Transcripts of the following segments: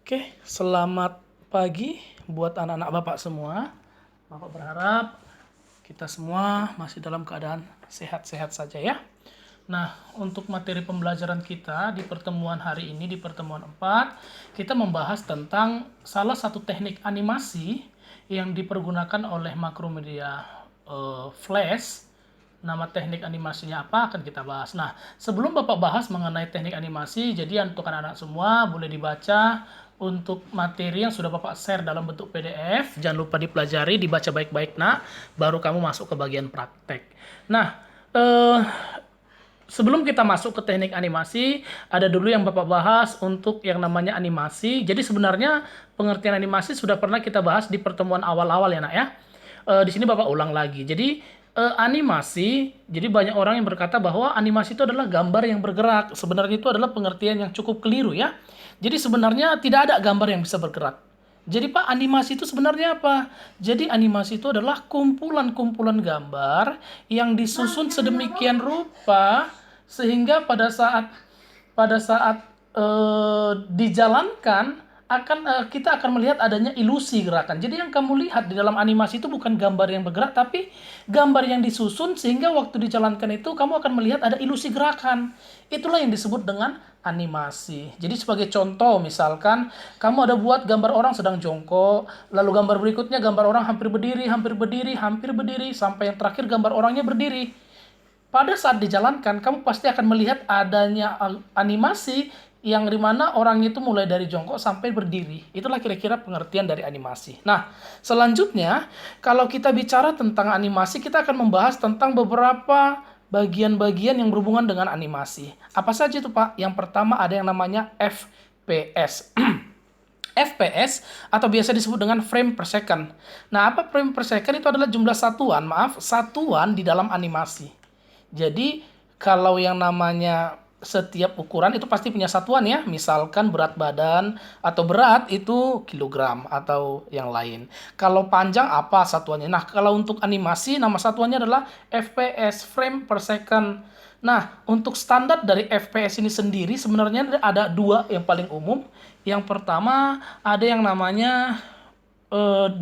Oke, selamat pagi buat anak-anak Bapak semua. Bapak berharap kita semua masih dalam keadaan sehat-sehat saja ya. Nah, untuk materi pembelajaran kita di pertemuan hari ini, di pertemuan 4, kita membahas tentang salah satu teknik animasi yang dipergunakan oleh Makromedia Flash. Nama teknik animasinya apa akan kita bahas. Nah, sebelum Bapak bahas mengenai teknik animasi, jadi untuk anak-anak semua boleh dibaca untuk materi yang sudah Bapak share dalam bentuk PDF. Jangan lupa dipelajari, dibaca baik-baik nak, baru kamu masuk ke bagian praktek. Nah, sebelum kita masuk ke teknik animasi, ada dulu yang Bapak bahas untuk yang namanya animasi. Jadi sebenarnya pengertian animasi sudah pernah kita bahas di pertemuan awal-awal ya nak ya. Di sini Bapak ulang lagi. Jadi animasi, jadi banyak orang yang berkata bahwa animasi itu adalah gambar yang bergerak. Sebenarnya itu adalah pengertian yang cukup keliru ya. Jadi sebenarnya tidak ada gambar yang bisa bergerak. Jadi Pak, animasi itu sebenarnya apa? Jadi animasi itu adalah kumpulan-kumpulan gambar yang disusun sedemikian rupa sehingga pada saat dijalankan kita akan melihat adanya ilusi gerakan. Jadi yang kamu lihat di dalam animasi itu bukan gambar yang bergerak, tapi gambar yang disusun sehingga waktu dijalankan itu kamu akan melihat ada ilusi gerakan. Itulah yang disebut dengan animasi. Jadi sebagai contoh, misalkan kamu ada buat gambar orang sedang jongkok, lalu gambar berikutnya gambar orang hampir berdiri, sampai yang terakhir gambar orangnya berdiri. Pada saat dijalankan, kamu pasti akan melihat adanya animasi yang dimana orang itu mulai dari jongkok sampai berdiri. Itulah kira-kira pengertian dari animasi. Nah, selanjutnya, kalau kita bicara tentang animasi, kita akan membahas tentang beberapa bagian-bagian yang berhubungan dengan animasi. Apa saja itu, Pak? Yang pertama ada yang namanya FPS. FPS atau biasa disebut dengan frame per second. Nah, apa frame per second? Itu adalah jumlah satuan di dalam animasi. Jadi, kalau yang namanya setiap ukuran itu pasti punya satuan ya. Misalkan berat badan atau berat itu kilogram atau yang lain. Kalau panjang apa satuannya? Nah, kalau untuk animasi nama satuannya adalah FPS, frame per second. Nah, untuk standar dari FPS ini sendiri sebenarnya ada dua yang paling umum. Yang pertama ada yang namanya 12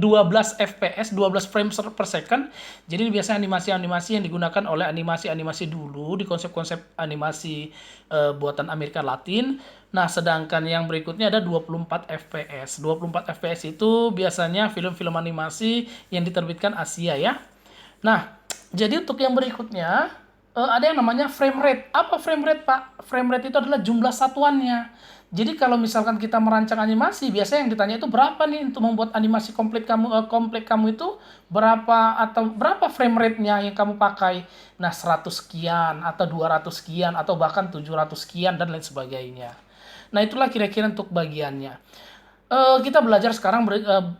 FPS, 12 frames per second. Jadi biasanya animasi-animasi yang digunakan oleh animasi-animasi dulu di konsep-konsep animasi buatan Amerika Latin. Nah, sedangkan yang berikutnya ada 24 FPS. 24 FPS itu biasanya film-film animasi yang diterbitkan Asia ya. Nah, jadi untuk yang berikutnya ada yang namanya frame rate. Apa frame rate, Pak? Frame rate itu adalah jumlah satuannya. Jadi kalau misalkan kita merancang animasi, biasanya yang ditanya itu berapa nih untuk membuat animasi komplit kamu itu berapa atau berapa frame rate-nya yang kamu pakai. Nah, 100 sekian atau 200 sekian atau bahkan 700 sekian dan lain sebagainya. Nah, itulah kira-kira untuk bagiannya. Kita belajar sekarang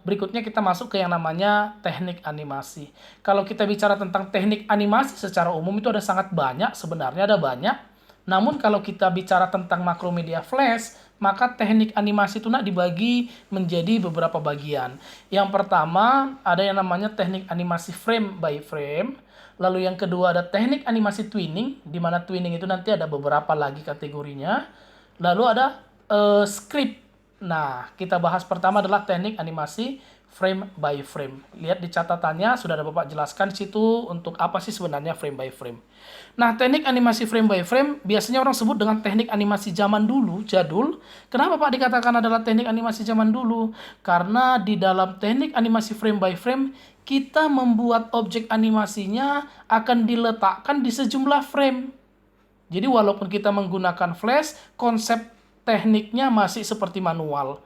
berikutnya kita masuk ke yang namanya teknik animasi. Kalau kita bicara tentang teknik animasi secara umum itu ada sangat banyak, sebenarnya ada banyak. Namun kalau kita bicara tentang Makromedia Flash, maka teknik animasi itu dibagi menjadi beberapa bagian. Yang pertama ada yang namanya teknik animasi frame by frame. Lalu yang kedua ada teknik animasi twinning, di mana twinning itu nanti ada beberapa lagi kategorinya. Lalu ada script. Nah, kita bahas pertama adalah teknik animasi frame by frame. Lihat di catatannya sudah ada Bapak jelaskan di situ untuk apa sih sebenarnya frame by frame. Nah, teknik animasi frame by frame biasanya orang sebut dengan teknik animasi zaman dulu, jadul. Kenapa Pak dikatakan adalah teknik animasi zaman dulu? Karena di dalam teknik animasi frame by frame kita membuat objek animasinya akan diletakkan di sejumlah frame. Jadi walaupun kita menggunakan flash, konsep tekniknya masih seperti manual.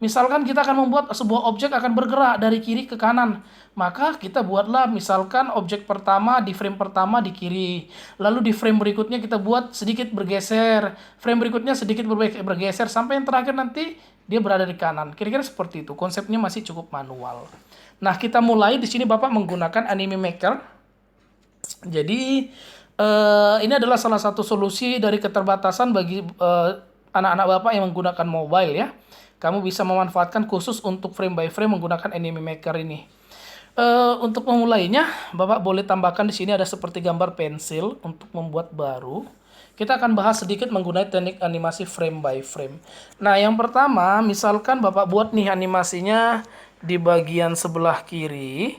Misalkan kita akan membuat sebuah objek akan bergerak dari kiri ke kanan. Maka kita buatlah misalkan objek pertama di frame pertama di kiri. Lalu di frame berikutnya kita buat sedikit bergeser. Frame berikutnya sedikit bergeser. Sampai yang terakhir nanti dia berada di kanan. Kira-kira seperti itu. Konsepnya masih cukup manual. Nah, kita mulai di sini Bapak menggunakan Anime Maker. Jadi ini adalah salah satu solusi dari keterbatasan bagi anak-anak Bapak yang menggunakan mobile ya. Kamu bisa memanfaatkan khusus untuk frame by frame menggunakan Anime Maker ini. Untuk memulainya, Bapak boleh tambahkan di sini ada seperti gambar pensil untuk membuat baru. Kita akan bahas sedikit menggunakan teknik animasi frame by frame. Nah, yang pertama, misalkan Bapak buat nih animasinya di bagian sebelah kiri.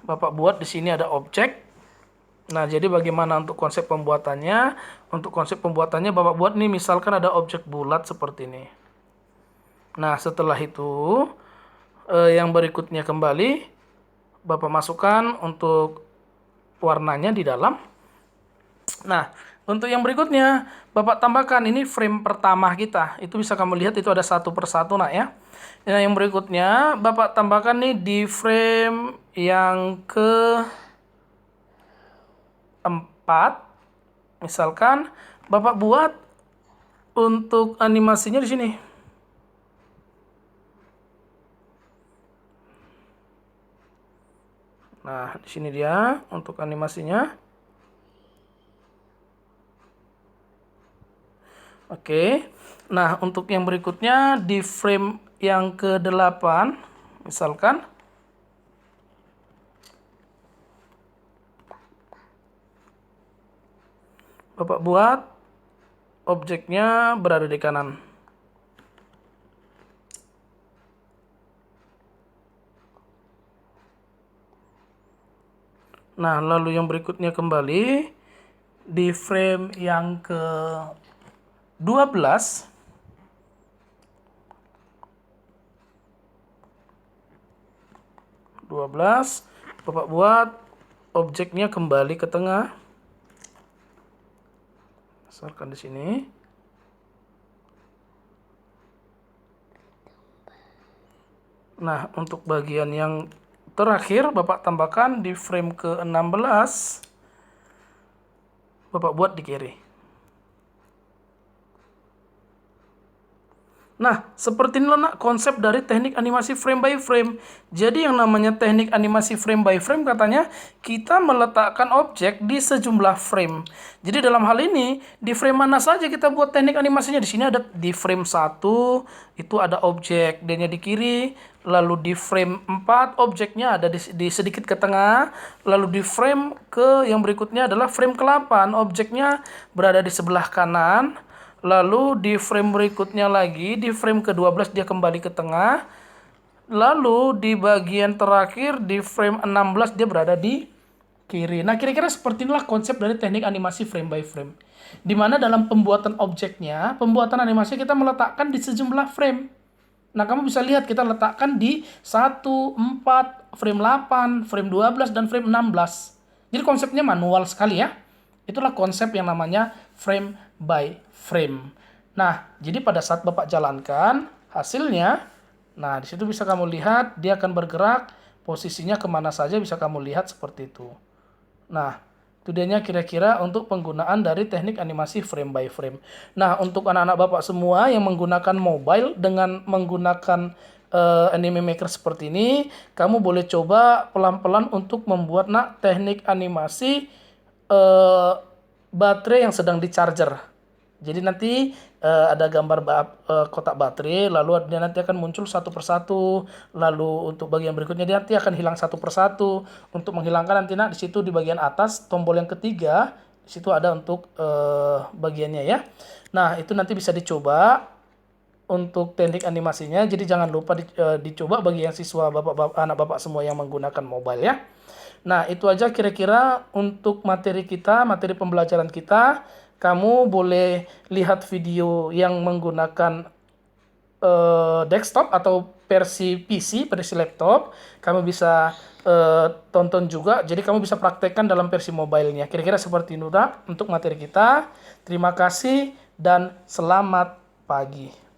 Bapak buat di sini ada objek. Nah, jadi bagaimana untuk konsep pembuatannya? Untuk konsep pembuatannya Bapak buat nih, misalkan ada objek bulat seperti ini. Nah, setelah itu yang berikutnya kembali Bapak masukkan untuk warnanya di dalam. Nah, untuk yang berikutnya Bapak tambahkan ini frame pertama kita. Itu bisa kamu lihat itu ada satu persatu nak ya. Nah, yang berikutnya Bapak tambahkan nih di frame yang keempat. Misalkan Bapak buat untuk animasinya di sini. Nah, di sini dia untuk animasinya. Oke. Nah, untuk yang berikutnya di frame yang ke-8 misalkan Bapak buat objeknya berada di kanan. Nah, lalu yang berikutnya kembali di frame yang ke-12 Bapak buat objeknya kembali ke tengah. Misalkan di sini. Nah, untuk bagian yang terakhir Bapak tambahkan di frame ke-16. Bapak buat di kiri. Nah, seperti inilah nak konsep dari teknik animasi frame by frame. Jadi yang namanya teknik animasi frame by frame katanya kita meletakkan objek di sejumlah frame. Jadi dalam hal ini di frame mana saja kita buat teknik animasinya. Di sini ada di frame 1 itu ada objek D-nya di kiri, lalu di frame 4 objeknya ada di sedikit ke tengah, lalu di frame yang berikutnya adalah frame ke-8 objeknya berada di sebelah kanan. Lalu di frame berikutnya lagi, di frame ke-12 dia kembali ke tengah. Lalu di bagian terakhir, di frame 16 dia berada di kiri. Nah, kira-kira seperti inilah konsep dari teknik animasi frame by frame. Di mana dalam pembuatan objeknya, pembuatan animasi kita meletakkan di sejumlah frame. Nah, kamu bisa lihat kita letakkan di 1, 4, frame 8, frame 12, dan frame 16. Jadi konsepnya manual sekali ya. Itulah konsep yang namanya frame by frame. Nah, jadi pada saat Bapak jalankan hasilnya, nah di situ bisa kamu lihat dia akan bergerak, posisinya kemana saja bisa kamu lihat seperti itu. Nah, itu dianya kira-kira untuk penggunaan dari teknik animasi frame by frame. Nah, untuk anak-anak Bapak semua yang menggunakan mobile dengan menggunakan Anime Maker seperti ini, kamu boleh coba pelan-pelan untuk membuat teknik animasi baterai yang sedang di charger. Jadi nanti ada gambar kotak baterai, lalu dia nanti akan muncul satu persatu. Lalu untuk bagian berikutnya dia nanti akan hilang satu persatu. Untuk menghilangkan nanti di situ di bagian atas tombol yang ketiga, di situ ada untuk bagiannya ya. Nah, itu nanti bisa dicoba untuk teknik animasinya. Jadi jangan lupa dicoba bagi yang siswa anak bapak semua yang menggunakan mobile ya. Nah, itu aja kira-kira untuk materi kita, materi pembelajaran kita. Kamu boleh lihat video yang menggunakan desktop atau versi PC, versi laptop. Kamu bisa tonton juga, jadi kamu bisa praktekkan dalam versi mobilenya. Kira-kira seperti itu untuk materi kita. Terima kasih dan selamat pagi.